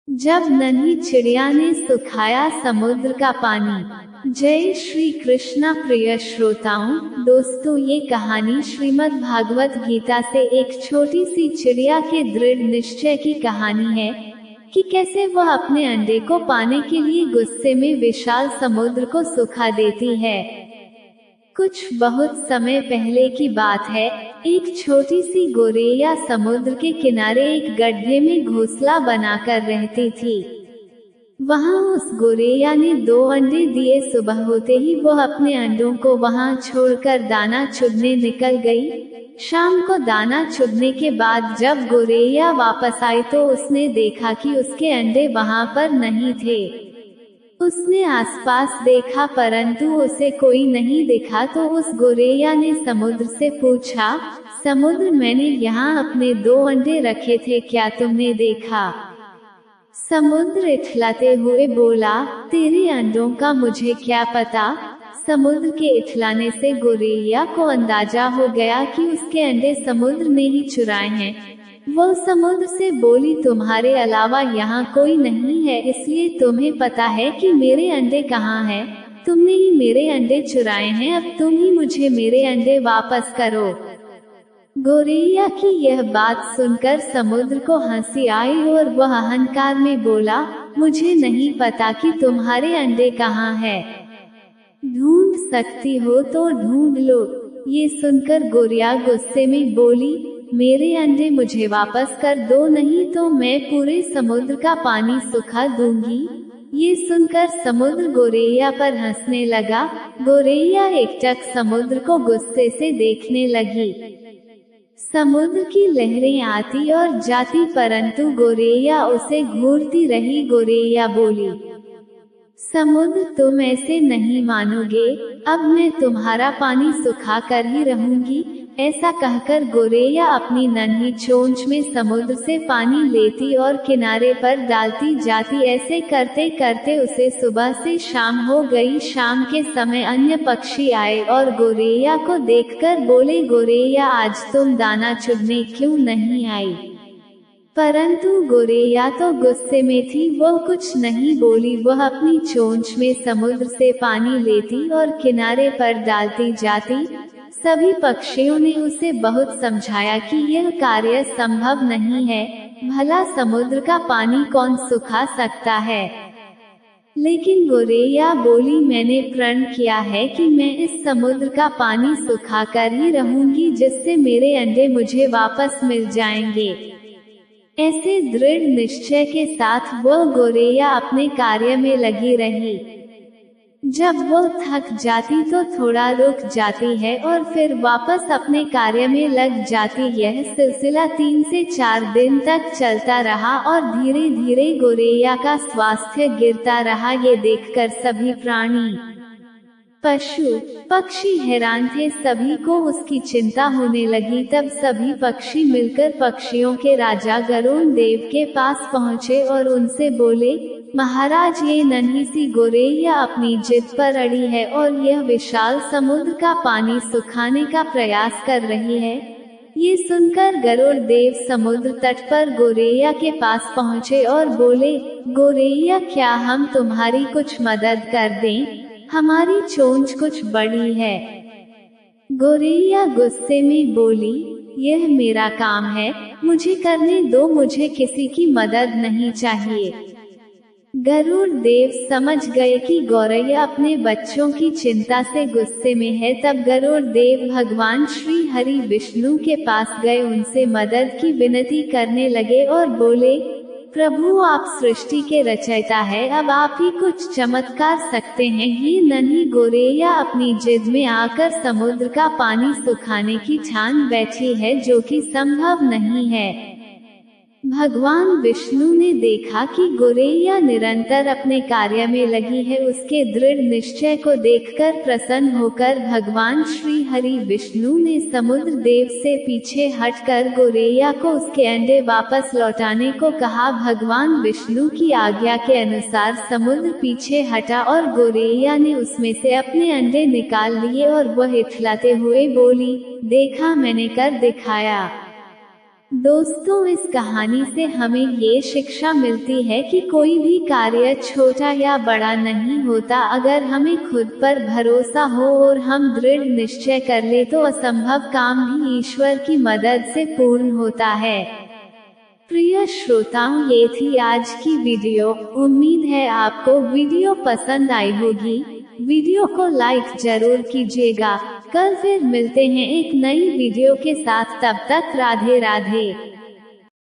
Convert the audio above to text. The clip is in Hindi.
जब नन्ही चिड़िया ने सुखाया समुद्र का पानी। जय श्री कृष्णा। प्रिय श्रोताओं, दोस्तों, ये कहानी श्रीमद् भागवत गीता से एक छोटी सी चिड़िया के दृढ़ निश्चय की कहानी है कि कैसे वह अपने अंडे को पाने के लिए गुस्से में विशाल समुद्र को सुखा देती है। कुछ बहुत समय पहले की बात है। एक छोटी सी गोरैया समुद्र के किनारे एक गड्ढे में घोंसला बनाकर रहती थी। वहां उस गोरैया ने 2 अंडे दिए। सुबह होते ही वह अपने अंडों को वहां छोड़कर दाना चुगने निकल गई। शाम को दाना चुगने के बाद जब गोरैया वापस आई तो उसने देखा कि उसके अंडे वहां पर नहीं थे। उसने आसपास देखा परंतु उसे कोई नहीं दिखा तो उस गोरैया ने समुद्र से पूछा, समुद्र, मैंने यहाँ अपने 2 अंडे रखे थे, क्या तुमने देखा? समुद्र इठलाते हुए बोला, तेरे अंडों का मुझे क्या पता। समुद्र के इठलाने से गोरैया को अंदाजा हो गया कि उसके अंडे समुद्र ने ही चुराए हैं। वो समुद्र से बोली, तुम्हारे अलावा यहाँ कोई नहीं है, इसलिए तुम्हें पता है कि मेरे अंडे कहाँ हैं। तुमने ही मेरे अंडे चुराए हैं, अब तुम ही मुझे मेरे अंडे वापस करो। गोरैया की यह बात सुनकर समुद्र को हंसी आई और वह अहंकार में बोला, मुझे नहीं पता कि तुम्हारे अंडे कहाँ हैं। ढूंढ सकती हो तो ढूंढ लो। ये सुनकर गोरैया गुस्से में बोली, मेरे अंडे मुझे वापस कर दो, नहीं तो मैं पूरे समुद्र का पानी सुखा दूंगी। ये सुनकर समुद्र गोरैया पर हंसने लगा। गोरैया एकटक समुद्र को गुस्से से देखने लगी। समुद्र की लहरें आती और जाती परंतु गोरैया उसे घूरती रही। गोरैया बोली, समुद्र, तुम ऐसे नहीं मानोगे, अब मैं तुम्हारा पानी सुखा कर ही रहूंगी। ऐसा कहकर गोरैया अपनी नन्ही चोंच में समुद्र से पानी लेती और किनारे पर डालती जाती। ऐसे करते करते उसे सुबह से शाम हो गई। शाम के समय अन्य पक्षी आए और गोरैया को देखकर बोले, गोरैया, आज तुम दाना चुगने क्यों नहीं आई? परंतु गोरैया तो गुस्से में थी, वह कुछ नहीं बोली। वह अपनी चोंच में समुद्र से पानी लेती और किनारे पर डालती जाती। सभी पक्षियों ने उसे बहुत समझाया कि यह कार्य संभव नहीं है, भला समुद्र का पानी कौन सुखा सकता है। लेकिन गोरैया बोली, मैंने प्रण किया है कि मैं इस समुद्र का पानी सुखा कर ही रहूंगी, जिससे मेरे अंडे मुझे वापस मिल जाएंगे। ऐसे दृढ़ निश्चय के साथ वह गोरैया अपने कार्य में लगी रही। जब वह थक जाती तो थोड़ा रुक जाती है और फिर वापस अपने कार्य में लग जाती। यह सिलसिला 3 से 4 दिन तक चलता रहा और धीरे धीरे गोरैया का स्वास्थ्य गिरता रहा। ये देखकर सभी प्राणी, पशु पक्षी हैरान थे। सभी को उसकी चिंता होने लगी। तब सभी पक्षी मिलकर पक्षियों के राजा गरुड़ देव के पास पहुँचे और उनसे बोले, महाराज, ये नन्ही सी गोरैया अपनी जिद पर अड़ी है और यह विशाल समुद्र का पानी सुखाने का प्रयास कर रही है। ये सुनकर गरुड़ देव समुद्र तट पर गोरैया के पास पहुँचे और बोले, गोरैया, क्या हम तुम्हारी कुछ मदद कर दें? हमारी चोंच कुछ बड़ी है। गोरैया गुस्से में बोली, यह मेरा काम है, मुझे करने दो, मुझे किसी की मदद नहीं चाहिए। गरुड़ देव समझ गए कि गोरैया अपने बच्चों की चिंता से गुस्से में है। तब गरुड़ देव भगवान श्री हरि विष्णु के पास गए, उनसे मदद की विनती करने लगे और बोले, प्रभु, आप सृष्टि के रचयिता है, अब आप ही कुछ चमत्कार सकते हैं। ये नन्ही गोरैया अपनी जिद में आकर समुद्र का पानी सुखाने की ठान बैठी है, जो कि संभव नहीं है। भगवान विष्णु ने देखा कि गोरैया निरंतर अपने कार्य में लगी है। उसके दृढ़ निश्चय को देखकर प्रसन्न होकर भगवान श्री हरि विष्णु ने समुद्र देव से पीछे हटकर गोरैया को उसके अंडे वापस लौटाने को कहा। भगवान विष्णु की आज्ञा के अनुसार समुद्र पीछे हटा और गोरैया ने उसमें से अपने अंडे निकाल लिए और वह इठलाते हुए बोली, देखा, मैंने कर दिखाया। दोस्तों, इस कहानी से हमें ये शिक्षा मिलती है कि कोई भी कार्य छोटा या बड़ा नहीं होता। अगर हमें खुद पर भरोसा हो और हम दृढ़ निश्चय कर ले तो असंभव काम भी ईश्वर की मदद से पूर्ण होता है। प्रिय श्रोताओं, ये थी आज की वीडियो। उम्मीद है आपको वीडियो पसंद आई होगी। वीडियो को लाइक जरूर कीजिएगा। कल फिर मिलते हैं एक नई वीडियो के साथ। तब तक राधे राधे।